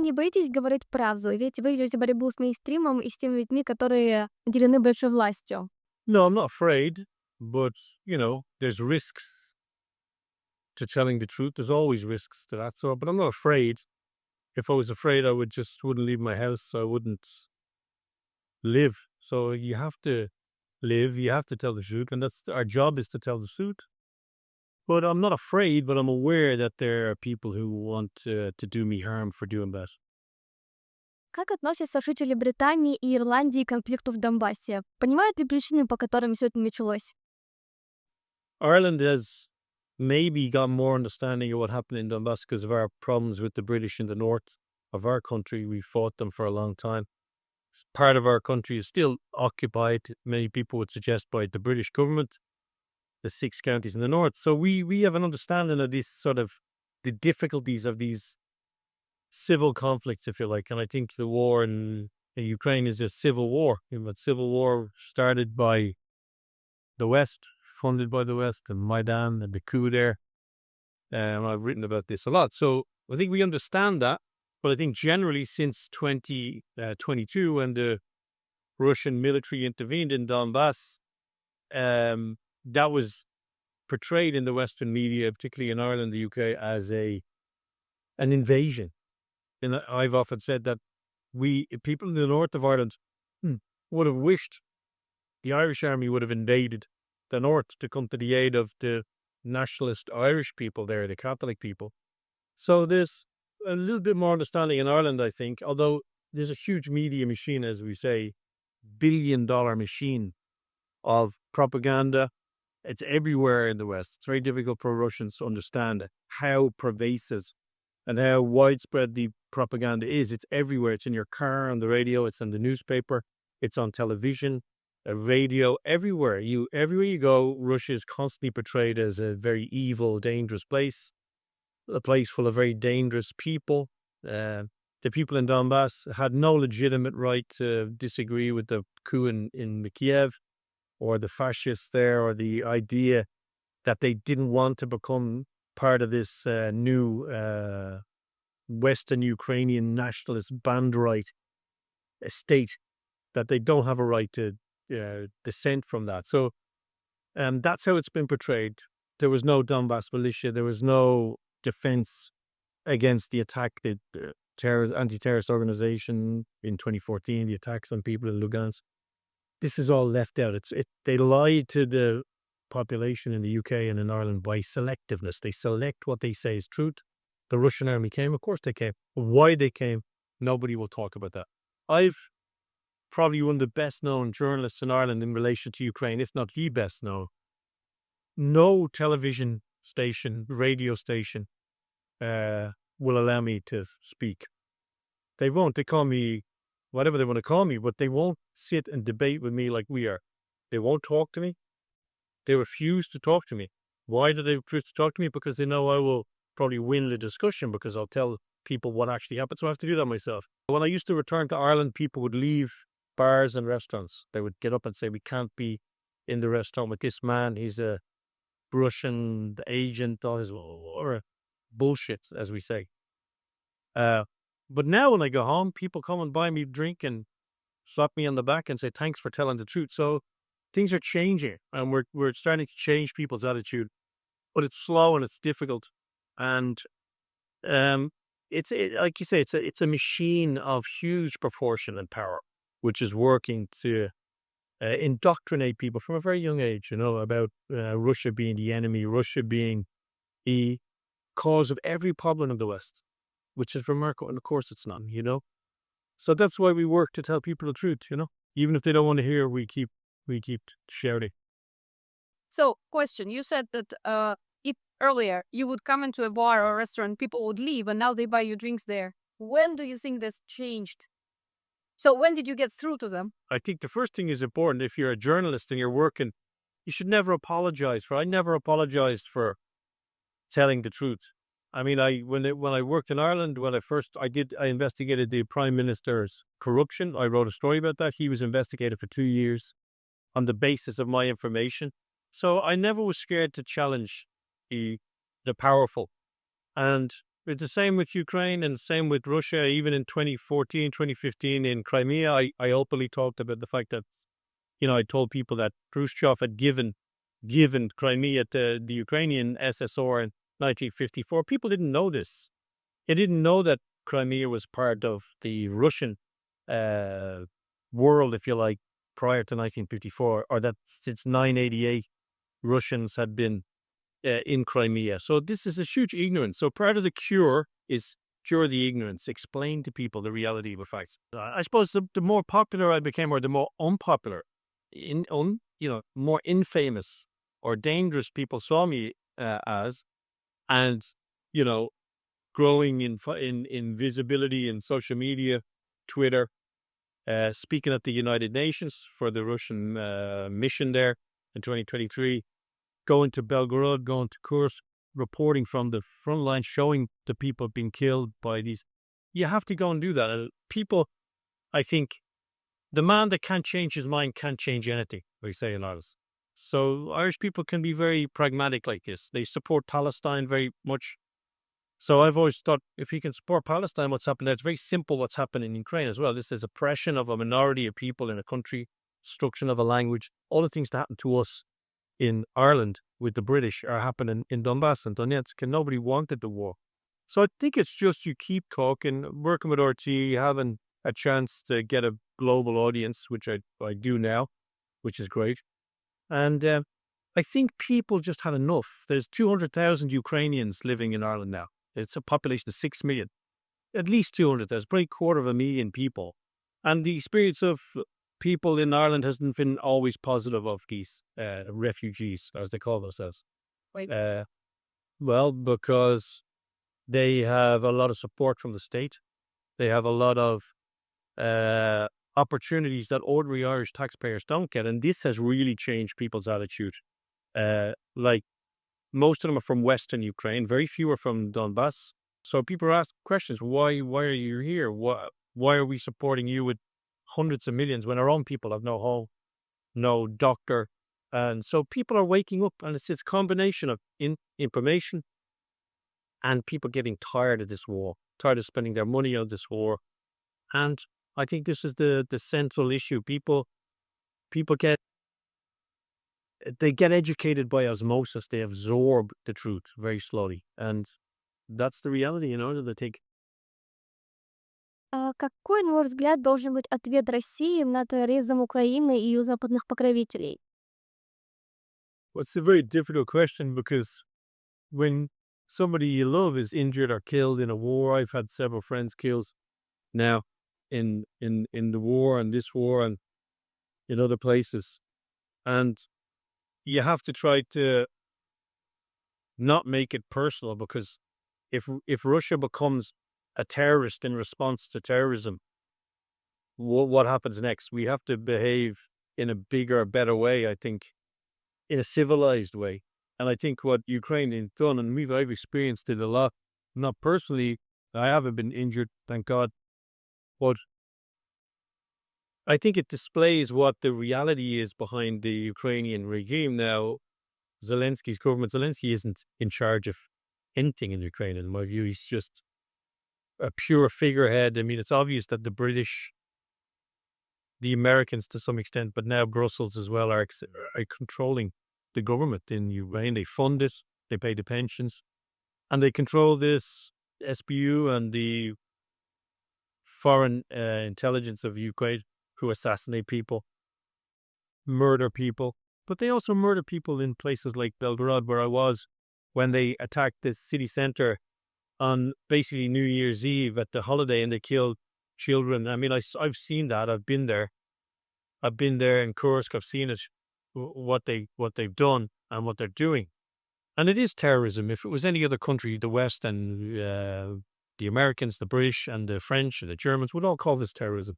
не боитесь говорить правду? Ведь вы ведете борьбу с мейнстримом и с теми людьми, которые наделены большой властью. No, I'm not afraid, but, there's risks to telling the truth. There's always risks to that. So, but I'm not afraid. If I was afraid, I wouldn't leave my house. I wouldn't live. So you have to live. You have to tell the truth, and that's our job is to tell the truth. But I'm not afraid. But I'm aware that there are people who want to do me harm for doing that. Как относятся жители Британии и Ирландии к конфликту в Донбассе? Понимают ли причины, по которым все это началось? Ireland has maybe got more understanding of what happened in Donbass because of our problems with the British in the north of our country. We fought them for a long time. Part of our country is still occupied, many people would suggest, by the British government, the 6 counties in the north. So we have an understanding of this sort of the difficulties of these civil conflicts, if you like. And I think the war in Ukraine is a civil war. Civil war started by the West, funded by the West, and Maidan and the coup there. And I've written about this a lot. So I think we understand that. But I think generally since 2022, when the Russian military intervened in Donbass, that was portrayed in the Western media, particularly in Ireland, the UK, as an invasion. And I've often said that people in the north of Ireland would have wished the Irish army would have invaded the north to come to the aid of the nationalist Irish people there, the Catholic people. So there's a little bit more understanding in Ireland, I think, although there's a huge media machine, as we say, billion-dollar machine of propaganda. It's everywhere in the West. It's very difficult for Russians to understand how pervasive and how widespread the propaganda is. It's everywhere. It's in your car, on the radio, it's in the newspaper, it's on television, radio, everywhere. Everywhere you go, Russia is constantly portrayed as a very evil, dangerous place, a place full of very dangerous people. The people in Donbass had no legitimate right to disagree with the coup in Kiev or the fascists there, or the idea that they didn't want to become part of this new Western Ukrainian nationalist Banderite state, that they don't have a right to dissent from that. So that's how it's been portrayed. There was no Donbass militia. There was no defense against the attack, the anti-terrorist organization in 2014, the attacks on people in Lugansk. This is all left out. They lied to the population in the UK and in Ireland by selectiveness. They select what they say is truth. The Russian army came. Of course they came. Why they came, nobody will talk about that. I've probably one of the best known journalists in Ireland in relation to Ukraine, if not the best known. No television station, radio station will allow me to speak. They won't. They call me whatever they want to call me, but they won't sit and debate with me like we are. They won't talk to me. They refuse to talk to me. Why do they refuse to talk to me? Because they know I will probably win the discussion, because I'll tell people what actually happened. So I have to do that myself. When I used to return to Ireland, people would leave bars and restaurants. They would get up and say, we can't be in the restaurant with this man. He's a Russian agent, all his or bullshit, as we say. But now when I go home, people come and buy me a drink and slap me on the back and say, thanks for telling the truth. So things are changing, and we're starting to change people's attitude, but it's slow and it's difficult. And like you say, it's a machine of huge proportion and power, which is working to indoctrinate people from a very young age, about Russia being the enemy, Russia being the cause of every problem in the West, which is remarkable. And of course it's not, So that's why we work to tell people the truth, Even if they don't want to hear, we keep shouting. So, question, you said that if earlier you would come into a bar or a restaurant, people would leave, and now they buy you drinks there. When do you think this changed? So when did you get through to them? I think the first thing is important. If you're a journalist and you're working, you should never apologize I never apologized for telling the truth. I mean, when I worked in Ireland, I investigated the Prime Minister's corruption. I wrote a story about that. He was investigated for 2 years on the basis of my information. So I never was scared to challenge the powerful. And It's the same with Ukraine and same with Russia. Even in 2014, 2015 in Crimea, I openly talked about the fact that, I told people that Khrushchev had given Crimea to the Ukrainian SSR in 1954. People didn't know this. They didn't know that Crimea was part of the Russian world, if you like, prior to 1954, or that since 988 Russians had been in Crimea. So this is a huge ignorance. So part of the cure is cure the ignorance, explain to people the reality of the facts. I suppose the more popular I became, or the more unpopular, more infamous or dangerous people saw me as, and growing in visibility in social media, Twitter, speaking at the United Nations for the Russian mission there in 2023, going to Belgorod, going to Kursk, reporting from the front line, showing the people being killed by these. You have to go and do that. People, I think, the man that can't change his mind can't change anything, we say in Ireland. So Irish people can be very pragmatic like this. They support Palestine very much. So I've always thought, if you can support Palestine, what's happened there, it's very simple what's happened in Ukraine as well. This is oppression of a minority of people in a country, destruction of a language. All the things that happened to us in Ireland with the British are happening in Donbass and Donetsk, and nobody wanted the war. So I think it's just you keep talking, working with RT, having a chance to get a global audience, which I do now, which is great. And I think people just had enough. There's 200,000 Ukrainians living in Ireland now. It's a population of 6 million. At least 200,000, probably 250,000 people. And the experience of people in Ireland hasn't been always positive of these refugees, as they call themselves. Right. Well, because they have a lot of support from the state. They have a lot of opportunities that ordinary Irish taxpayers don't get. And this has really changed people's attitude. Like, most of them are from Western Ukraine. Very few are from Donbass. So people ask questions. Why are you here? Why are we supporting you with hundreds of millions when our own people have no home, no doctor? And so people are waking up, and it's this combination of information and people getting tired of this war, tired of spending their money on this war. And I think this is the central issue. People get educated by osmosis. They absorb the truth very slowly. And that's the reality, that they take. Какой, на ваш взгляд, должен быть ответ России на терроризм Украины и западных покровителей? Well, it's a very difficult question, because when somebody you love is injured or killed in a war, I've had several friends killed now in the war and this war and in other places. And you have to try to not make it personal, because if Russia becomes a terrorist in response to terrorism, what happens next? We have to behave in a bigger, better way, I think, in a civilized way. And I think what Ukraine has done, and I've experienced it a lot, not personally, I haven't been injured, thank God, but I think it displays what the reality is behind the Ukrainian regime now. Zelensky's government, Zelensky isn't in charge of anything in Ukraine, in my view. He's just a pure figurehead. I mean, it's obvious that the British, the Americans to some extent, but now Brussels as well, are controlling the government in Ukraine. They fund it, they pay the pensions, and they control this SBU and the foreign intelligence of Ukraine, who assassinate people, murder people. But they also murder people in places like Belgorod, where I was, when they attacked the city center on basically New Year's Eve at the holiday, and they killed children. I mean, I've seen that. I've been there. I've been there in Kursk. I've seen it, what they've done and what they're doing. And it is terrorism. If it was any other country, the West and the Americans, the British and the French and the Germans would all call this terrorism,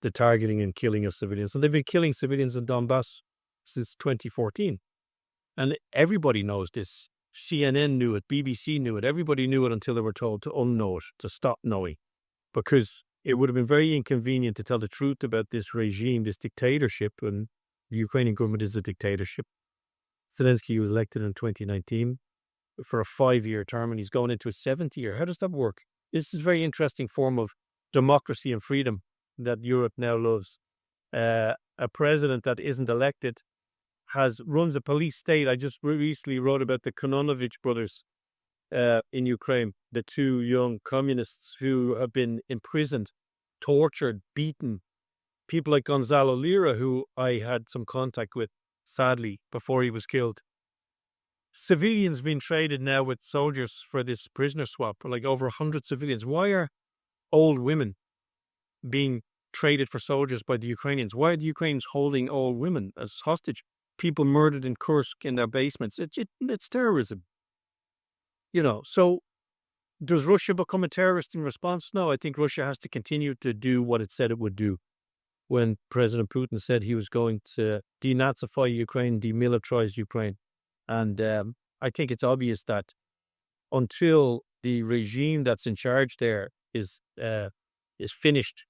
the targeting and killing of civilians. And they've been killing civilians in Donbass since 2014. And everybody knows this. CNN knew it, BBC knew it, everybody knew it until they were told to unknow it, to stop knowing. Because it would have been very inconvenient to tell the truth about this regime, this dictatorship, and the Ukrainian government is a dictatorship. Zelensky was elected in 2019. for a 5-year term and he's going into a 7th year. How does that work? This is a very interesting form of democracy and freedom that Europe now loves. A president that isn't elected runs a police state. I just recently wrote about the Kononovich brothers in Ukraine, the 2 young communists who have been imprisoned, tortured, beaten. People like Gonzalo Lira, who I had some contact with, sadly, before he was killed. Civilians being traded now with soldiers for this prisoner swap, like over 100 civilians. Why are old women being traded for soldiers by the Ukrainians? Why are the Ukrainians holding old women as hostage? People murdered in Kursk in their basements. It's terrorism. So does Russia become a terrorist in response? No, I think Russia has to continue to do what it said it would do. When President Putin said he was going to denazify Ukraine, demilitarize Ukraine. And I think it's obvious that until the regime that's in charge there is finished,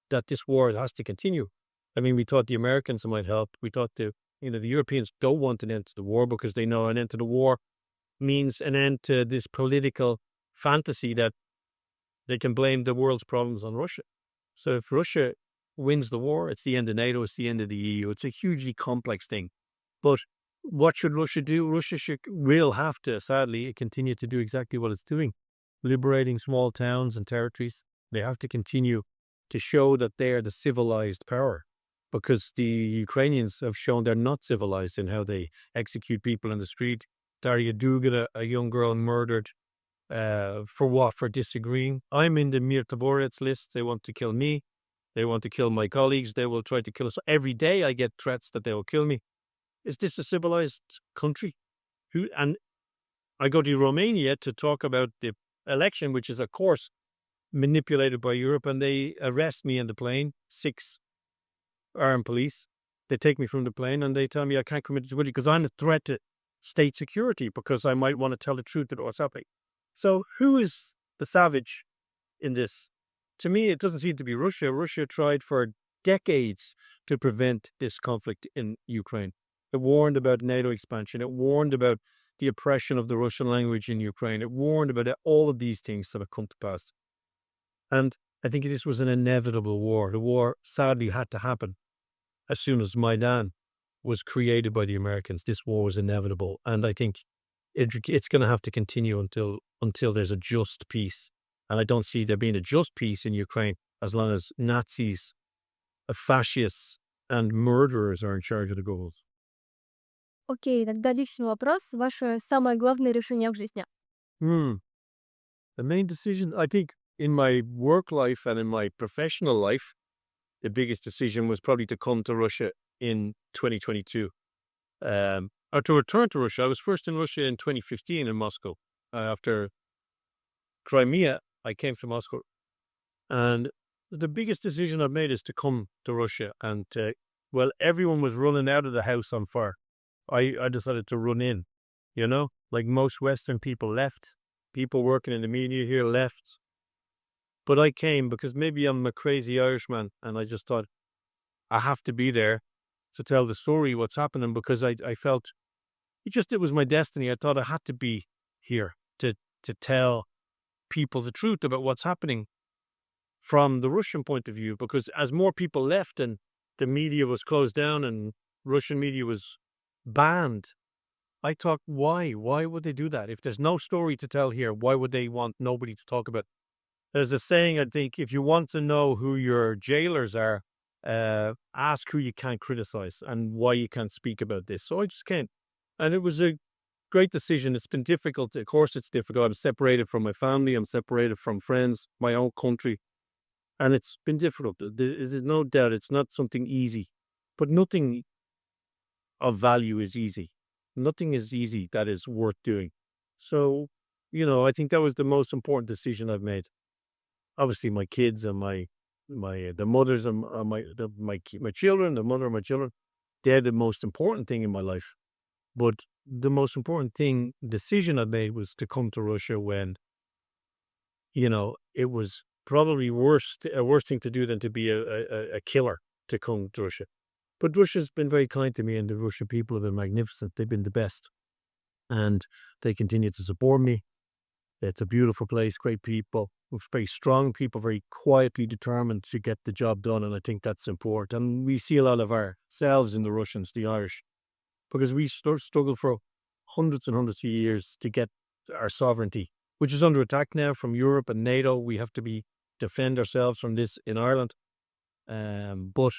that this war has to continue. I mean, we thought the Americans might help. We thought the Europeans don't want an end to the war because they know an end to the war means an end to this political fantasy that they can blame the world's problems on Russia. So if Russia wins the war, it's the end of NATO, it's the end of the EU. It's a hugely complex thing. But what should Russia do? Russia will have to, sadly, continue to do exactly what it's doing, liberating small towns and territories. They have to continue to show that they are the civilized power, because the Ukrainians have shown they're not civilized in how they execute people in the street. Daria Dugina, a young girl murdered for what? For disagreeing. I'm in the Mir Taborets list. They want to kill me. They want to kill my colleagues. They will try to kill us. Every day I get threats that they will kill me. Is this a civilized country? And I go to Romania to talk about the election, which is, of course, manipulated by Europe, and they arrest me in the plane, 6 armed police. They take me from the plane and they tell me I can't come into the city because I'm a threat to state security, because I might want to tell the truth about what's happening. So who is the savage in this? To me, it doesn't seem to be Russia. Russia tried for decades to prevent this conflict in Ukraine. It warned about NATO expansion. It warned about the oppression of the Russian language in Ukraine. It warned about all of these things that have come to pass. And I think this was an inevitable war. The war sadly had to happen. As soon as Maidan was created by the Americans, this war was inevitable. And I think it's going to have to continue until there's a just peace. And I don't see there being a just peace in Ukraine as long as Nazis, fascists and murderers are in charge of the goals. Окей, тогда личный вопрос. Ваше самое главное решение в жизни. The main decision, I think, in my work life and in my professional life, the biggest decision was probably to come to Russia in 2022. Or to return to Russia. I was first in Russia in 2015 in Moscow. After Crimea, I came to Moscow. And the biggest decision I've made is to come to Russia. And, everyone was running out of the house on fire. I decided to run in, like most Western people left. People working in the media here left. But I came because maybe I'm a crazy Irishman, and I just thought I have to be there to tell the story, what's happening, because I felt it was my destiny. I thought I had to be here to tell people the truth about what's happening from the Russian point of view, because as more people left and the media was closed down and Russian media was banned, I thought, why? Why would they do that? If there's no story to tell here, why would they want nobody to talk about? There's a saying, I think, if you want to know who your jailers are, ask who you can't criticize and why you can't speak about this. So I just can't. And it was a great decision. It's been difficult. Of course, it's difficult. I'm separated from my family. I'm separated from friends, my own country. And it's been difficult. There's no doubt it's not something easy. But nothing of value is easy. Nothing is easy that is worth doing. So, I think that was the most important decision I've made. Obviously, my kids and the mothers and my children, the mother of my children, they're the most important thing in my life. But the most important decision I made was to come to Russia when, it was probably a worse thing to do than to be a killer, to come to Russia. But Russia's been very kind to me, and the Russian people have been magnificent. They've been the best. and they continue to support me. It's a beautiful place, great people, with very strong people, very quietly determined to get the job done, and I think that's important. And we see a lot of ourselves in the Russians, the Irish, because we struggled for hundreds and hundreds of years to get our sovereignty, which is under attack now from Europe and NATO. We have to defend ourselves from this in Ireland. But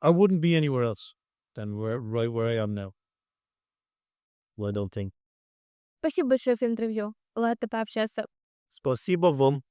I wouldn't be anywhere else than right where I am now. Well, I don't think. Спасибо большое за интервью. Ладно, пообщаться. Спасибо вам.